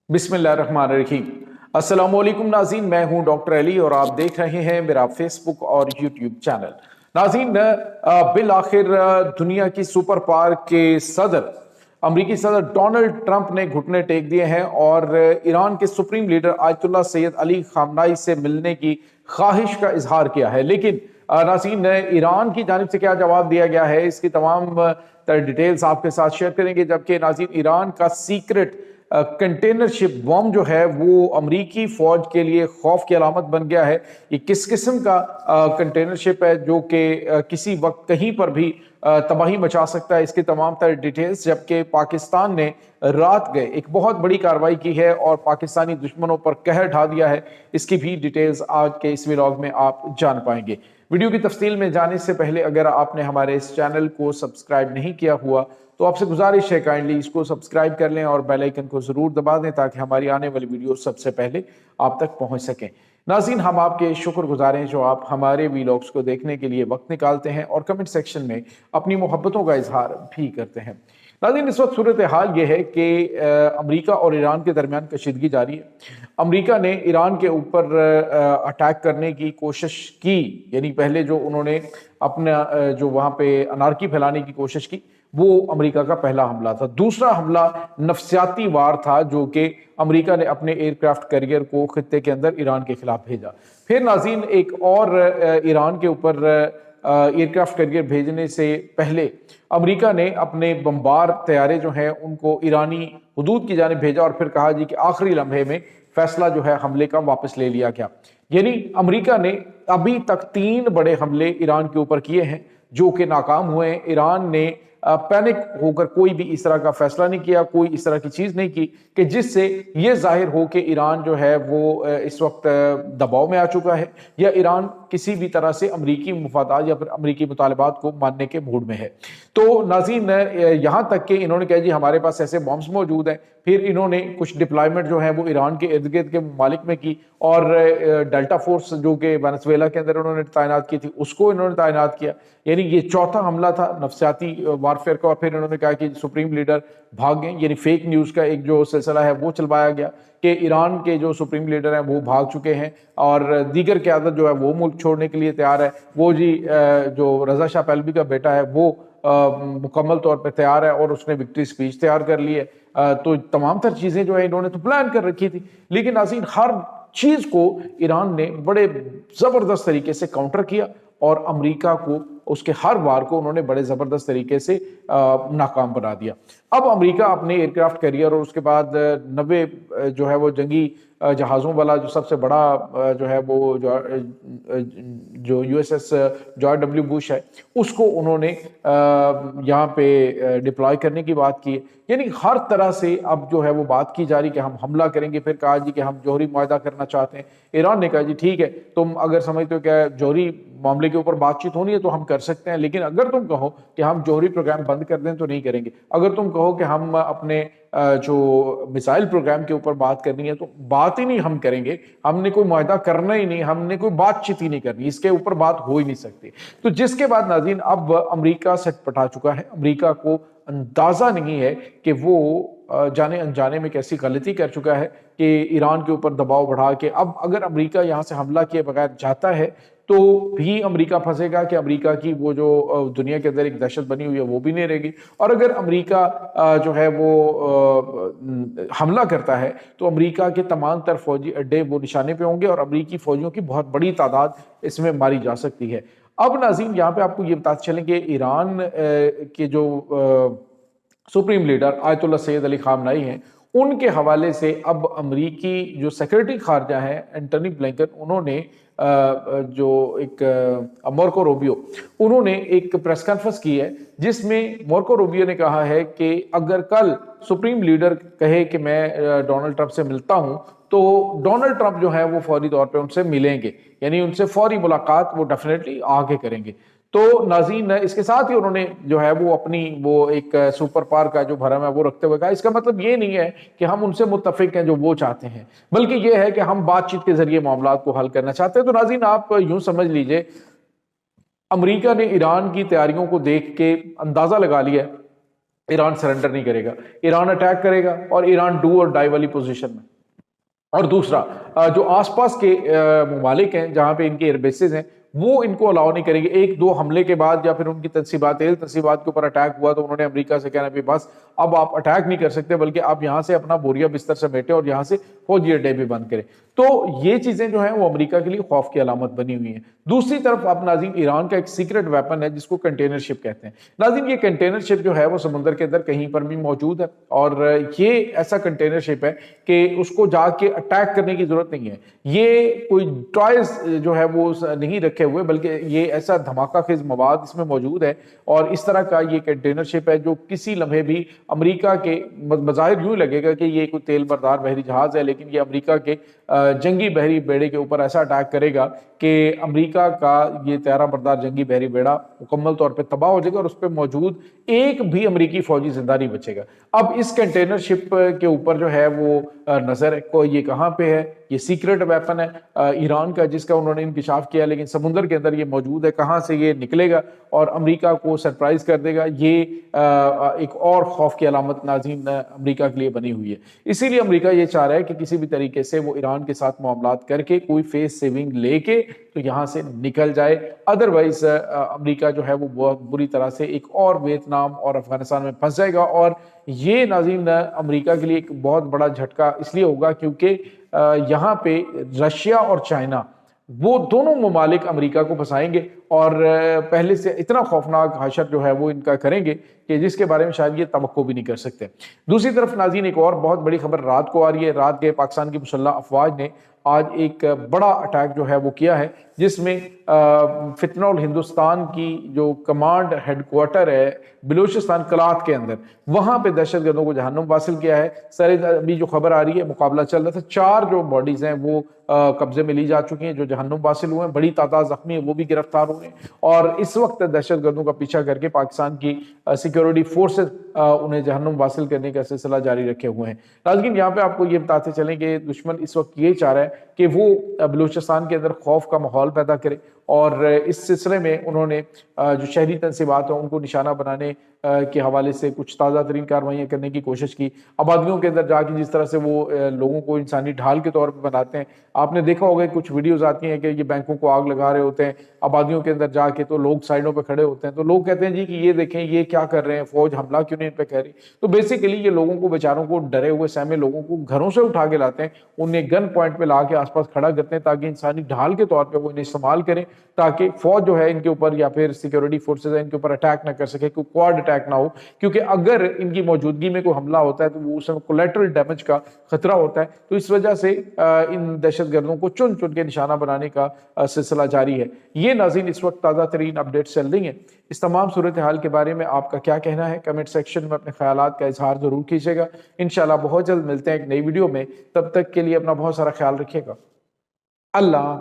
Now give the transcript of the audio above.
बिस्मिल्लाहिर्रहमानिर्रहीम। अस्सलाम वालेकुम नाज़रीन, मैं हूं डॉक्टर अली और आप देख रहे हैं मेरा फेसबुक और यूट्यूब चैनल। नाज़रीन, बिल आखिर दुनिया की सुपर पावर के सदर अमरीकी सदर डोनाल्ड ट्रंप ने घुटने टेक दिए हैं और ईरान के supreme leader Ayatollah Syed Ali खामनाई से मिलने की ख्वाहिश का इजहार किया है। लेकिन नाज़रीन, ईरान की जानिब से क्या जवाब दिया गया है, इसकी तमाम डिटेल्स आपके साथ शेयर करेंगे। जबकि नाज़रीन, ईरान का सीक्रेट कंटेनर शिप बॉम्ब जो है वो अमरीकी फौज के लिए खौफ की अलामत बन गया है। ये किस किस्म का कंटेनर शिप है जो कि किसी वक्त कहीं पर भी तबाही मचा सकता है, इसकी तमाम तर डिटेल्स। जबकि पाकिस्तान ने रात गए एक बहुत बड़ी कार्रवाई की है और पाकिस्तानी दुश्मनों पर कहर ढा दिया है, इसकी भी डिटेल्स आज के इस व्लॉग में आप जान पाएंगे। वीडियो की तफसील में जाने से पहले अगर आपने हमारे इस चैनल को सब्सक्राइब नहीं किया हुआ तो आपसे गुजारिश है काइंडली इसको सब्सक्राइब कर लें और बेल आइकन को जरूर दबा दें ताकि हमारी आने वाली वीडियो सबसे पहले आप तक पहुंच सकें। नाज़रीन, हम आपके शुक्रगुजार हैं जो आप हमारे वीलॉग्स को देखने के लिए वक्त निकालते हैं और कमेंट सेक्शन में अपनी मोहब्बतों का इजहार भी करते हैं। नाज़रीन, इस वक्त सूरत हाल ये है कि अमेरिका और ईरान के दरमियान कशीदगी जारी है। अमेरिका ने ईरान के ऊपर अटैक करने की कोशिश की, यानी पहले जो उन्होंने अपना जो वहाँ पे अनारकी फैलाने की कोशिश की वो अमेरिका का पहला हमला था। दूसरा हमला नफसियाती वार था जो कि अमेरिका ने अपने एयरक्राफ्ट कैरियर को खित्ते के अंदर ईरान के खिलाफ भेजा। फिर नाज़रीन, एक और ईरान के ऊपर एयरक्राफ्ट कैरियर भेजने से पहले अमेरिका ने अपने बमबार तैयारे जो हैं उनको ईरानी हुदूद की जानिब भेजा और फिर कहा जी कि आखिरी लम्हे में फैसला जो है हमले का वापस ले लिया गया। यानी अमेरिका ने अभी तक 3 बड़े हमले ईरान के ऊपर किए हैं जो कि नाकाम हुए हैं। ईरान ने पैनिक होकर कोई भी इस तरह का फैसला नहीं किया, कोई इस तरह की चीज नहीं की कि जिससे ये जाहिर हो कि ईरान जो है वो इस वक्त दबाव में आ चुका है या ईरान किसी भी तरह से अमरीकी मुफादात या फिर अमरीकी मुतालबात को मानने के मूड में है। तो नाज़रीन, यहाँ तक कि इन्होंने कहा जी हमारे पास ऐसे बॉम्ब्स मौजूद हैं। फिर इन्होंने कुछ डिप्लॉयमेंट जो है वो ईरान के इर्द गिर्द के ममालिक में की और डेल्टा फोर्स जो कि वेनेजुएला के अंदर उन्होंने तैनात की थी उसको इन्होंने तैनात किया। यानी ये चौथा हमला था नफसियाती वारफेयर का। और फिर इन्होंने कहा कि सुप्रीम लीडर भाग गए, यानी फेक न्यूज़ का एक जो सिलसिला है वो चलवाया गया कि ईरान के जो सुप्रीम लीडर हैं वो भाग चुके हैं और दीगर क़यादत जो है वो मुल्क छोड़ने के लिए तैयार है। वो जी जो रज़ा शाह पहलवी का बेटा है वो मुकम्मल तौर पे तैयार है और उसने विक्ट्री स्पीच तैयार कर ली है। तो तमाम तर चीज़ें जो है इन्होंने तो प्लान कर रखी थी। लेकिन नाज़रीन, हर चीज़ को ईरान ने बड़े ज़बरदस्त तरीके से काउंटर किया और अमेरिका को उसके हर वार को उन्होंने बड़े ज़बरदस्त तरीके से नाकाम बना दिया। अब अमेरिका अपने एयरक्राफ्ट कैरियर और उसके बाद 90 जो है वो जंगी जहाज़ों वाला जो सबसे बड़ा जो है वो जो यूएसएस जॉर्ज डब्ल्यू बुश है उसको उन्होंने यहाँ पे डिप्लॉय करने की बात की है। यानी हर तरह से अब जो है वो बात की जा रही कि हम हमला करेंगे। फिर कहा जी कि हम जौहरी मुआहदा करना चाहते हैं। ईरान ने कहा जी ठीक है, तुम अगर समझते हो कि जौहरी मामले के ऊपर बातचीत होनी है तो हम कर सकते हैं, लेकिन अगर तुम कहो कि हम जौहरी प्रोग्राम बंद कर दें तो नहीं करेंगे। अगर तुम कहो कि हम अपने जो मिसाइल प्रोग्राम के ऊपर बात करनी है तो बात ही नहीं हम करेंगे, हमने कोई मुआहदा करना ही नहीं, हमने कोई बातचीत ही नहीं करनी, इसके ऊपर बात हो ही नहीं सकती। तो जिसके बाद नाज़रीन अब अमेरिका सटपटा चुका है। अमेरिका को अंदाजा नहीं है कि वो जाने अनजाने में कैसी गलती कर चुका है कि ईरान के ऊपर दबाव बढ़ा के अब अगर अमेरिका यहाँ से हमला किए बगैर जाता है तो भी अमेरिका फंसेगा कि अमेरिका की वो जो दुनिया के अंदर एक दहशत बनी हुई है वो भी नहीं रहेगी। और अगर अमेरिका जो है वो हमला करता है तो अमेरिका के तमाम तर फौजी अड्डे वो निशाने पे होंगे और अमेरिकी फौजियों की बहुत बड़ी तादाद इसमें मारी जा सकती है। अब नाज़रीन, यहाँ पे आपको ये बताते चलें कि ईरान के जो supreme leader Ayatollah Syed Ali खामनाई हैं उनके हवाले से अब अमरीकी जो सेक्रेटरी खारजा है एंटनी ब्लिंकन, उन्होंने जो एक मार्को रूबियो, उन्होंने एक प्रेस कॉन्फ्रेंस की है जिसमें मार्को रूबियो ने कहा है कि अगर कल सुप्रीम लीडर कहे कि मैं डोनाल्ड ट्रंप से मिलता हूं तो डोनाल्ड ट्रंप जो है वो फौरी तौर पे उनसे मिलेंगे, यानी उनसे फौरी मुलाकात वो डेफिनेटली आगे करेंगे। तो नाज़रीन, इसके साथ ही उन्होंने जो है वो अपनी वो एक सुपर पावर का जो भरम है वो रखते हुए कहा इसका मतलब ये नहीं है कि हम उनसे मुत्तफिक हैं जो वो चाहते हैं, बल्कि ये है कि हम बातचीत के जरिए मामला को हल करना चाहते हैं। तो नाज़रीन, आप यूं समझ लीजिए अमेरिका ने ईरान की तैयारियों को देख के अंदाजा लगा लिया ایران سرنڈر نہیں کرے گا، ایران اٹیک کرے گا اور ایران ڈو اور ڈائی والی پوزیشن میں۔ اور دوسرا جو آس پاس کے ممالک ہیں جہاں پہ ان کے ایئر بیسز ہیں وہ ان کو الاؤ نہیں کریں گے۔ ایک دو حملے کے بعد یا پھر ان کی تنصیبات کے اوپر اٹیک ہوا تو انہوں نے امریکہ سے کہنا بھی بس اب آپ اٹیک نہیں کر سکتے، بلکہ آپ یہاں سے اپنا بوریا بستر سمیٹیں اور یہاں سے فوجی اڈے بھی بند کریں۔ تو یہ چیزیں جو ہیں وہ امریکہ کے لیے خوف کی علامت بنی ہوئی ہیں۔ دوسری طرف اب ناظرین ایران کا ایک سیکرٹ ویپن ہے جس کو کنٹینر شپ کہتے ہیں۔ ناظرین یہ کنٹینر شپ جو ہے وہ سمندر کے اندر کہیں پر بھی موجود ہے، اور یہ ایسا کنٹینر شپ ہے کہ اس کو جا کے اٹیک کرنے کی ضرورت نہیں ہے۔ یہ کوئی ٹوائز جو ہے وہ نہیں رکھے ہوئے، بلکہ یہ ایسا دھماکہ خیز مواد اس میں موجود ہے، اور اس طرح کا یہ کنٹینر شپ ہے جو کسی لمحے بھی امریکہ کے بظاہر یوں لگے گا کہ یہ کوئی تیل بردار بحری جہاز ہے، لیکن یہ امریکہ کے جنگی بحری بیڑے کے اوپر ایسا اٹیک کرے گا کہ امریکہ کا یہ طیارہ بردار جنگی بحری بیڑا مکمل طور پہ تباہ ہو جائے گا اور اس پہ موجود ایک بھی امریکی فوجی زندہ نہیں بچے گا۔ اب اس کنٹینر شپ کے اوپر جو ہے وہ نظر ہے کو یہ کہاں پہ ہے، یہ سیکرٹ ویپن ہے ایران کا جس کا انہوں نے انکشاف کیا، لیکن سمندر کے اندر یہ موجود ہے، کہاں سے یہ نکلے گا اور امریکہ کو سرپرائز کر دے گا، یہ ایک اور خوف کی علامت ناظرین امریکہ کے لیے بنی ہوئی ہے۔ اسی لیے امریکہ یہ چاہ رہا ہے کہ کسی بھی طریقے سے وہ ایران کے ساتھ معاملات کر کے کوئی فیس سیونگ لے کے تو یہاں سے نکل جائے، ادروائز امریکہ جو ہے وہ بہت بری طرح سے ایک اور ویتنام اور افغانستان میں پھنس جائے گا۔ اور یہ ناظرین امریکہ کے لیے ایک بہت بڑا جھٹکا اس لیے ہوگا کیونکہ یہاں پہ رشیا اور چائنا وہ دونوں ممالک امریکہ کو پھنسائیں گے اور پہلے سے اتنا خوفناک حشر جو ہے وہ ان کا کریں گے کہ جس کے بارے میں شاید یہ توقع بھی نہیں کر سکتے۔ دوسری طرف ناظرین ایک اور بہت بڑی خبر رات کو آ رہی ہے۔ رات کے پاکستان کی مسلح افواج نے آج ایک بڑا اٹیک جو ہے وہ کیا ہے، جس میں فتنہ الہندوستان کی جو کمانڈ ہیڈ کوارٹر ہے بلوچستان کلات کے اندر، وہاں پہ دہشت گردوں کو جہنم حاصل کیا ہے۔ ابھی جو خبر آ رہی ہے مقابلہ چل رہا تھا، 4 جو باڈیز ہیں وہ قبضے میں لی جا چکی ہیں، جو جہنم حاصل ہوئے ہیں، بڑی تعداد زخمی ہے وہ بھی گرفتار ہوئے ہیں، اور اس وقت دہشت گردوں کا پیچھا کر کے پاکستان کی سیکیورٹی فورسز انہیں جہنم حاصل کرنے کا سلسلہ جاری رکھے ہوئے ہیں۔ ناظرین یہاں پہ آپ کو یہ بتاتے چلیں کہ دشمن اس وقت یہ چاہ رہا ہے کہ وہ بلوچستان کے اندر خوف کا ماحول پیدا کرے، اور اس سلسلے میں انہوں نے جو شہری تنصیبات ہیں ان کو نشانہ بنانے کے حوالے سے کچھ تازہ ترین کارروائیاں کرنے کی کوشش کی۔ آبادیوں کے اندر جا کے جس طرح سے وہ لوگوں کو انسانی ڈھال کے طور پہ بناتے ہیں، آپ نے دیکھا ہوگا کچھ ویڈیوز آتی ہیں کہ یہ بینکوں کو آگ لگا رہے ہوتے ہیں آبادیوں کے اندر جا کے، تو لوگ سائڈوں پہ کھڑے ہوتے ہیں، تو لوگ کہتے ہیں جی کہ یہ دیکھیں یہ کیا کر رہے ہیں، فوج حملہ کیوں نہیں ان پہ کہہ رہی۔ تو بیسیکلی یہ لوگوں کو بیچاروں کو ڈرے ہوئے سہمے لوگوں کو گھروں سے اٹھا کے لاتے ہیں، انہیں گن پوائنٹ پہ لا کے آس پاس کھڑا کرتے ہیں تاکہ انسانی ڈھال کے طور پہ وہ انہیں استعمال کریں، تاکہ فوج جو ہے ان کے اوپر یا پھر سیکیورٹی فورسز ہیں ان کے اوپر اٹیک نہ کر سکے، کوئی کوارڈ اٹیک نہ ہو، کیونکہ اگر ان کی موجودگی میں کوئی حملہ ہوتا ہے تو وہ اس میں کولیٹرل ڈیمیج کا خطرہ ہوتا ہے۔ تو اس وجہ سے ان دہشت گردوں کو چن چن کے نشانہ بنانے کا سلسلہ جاری ہے۔ یہ ناظرین اس وقت تازہ ترین اپڈیٹ چل رہی ہیں۔ اس تمام صورتحال کے بارے میں آپ کا کیا کہنا ہے؟ کمنٹ سیکشن میں اپنے خیالات کا اظہار ضرور کیجیے گا۔ انشاءاللہ بہت جلد ملتے ہیں ایک نئی ویڈیو میں، تب تک کے لیے اپنا بہت سارا خیال رکھیے گا۔ اللہ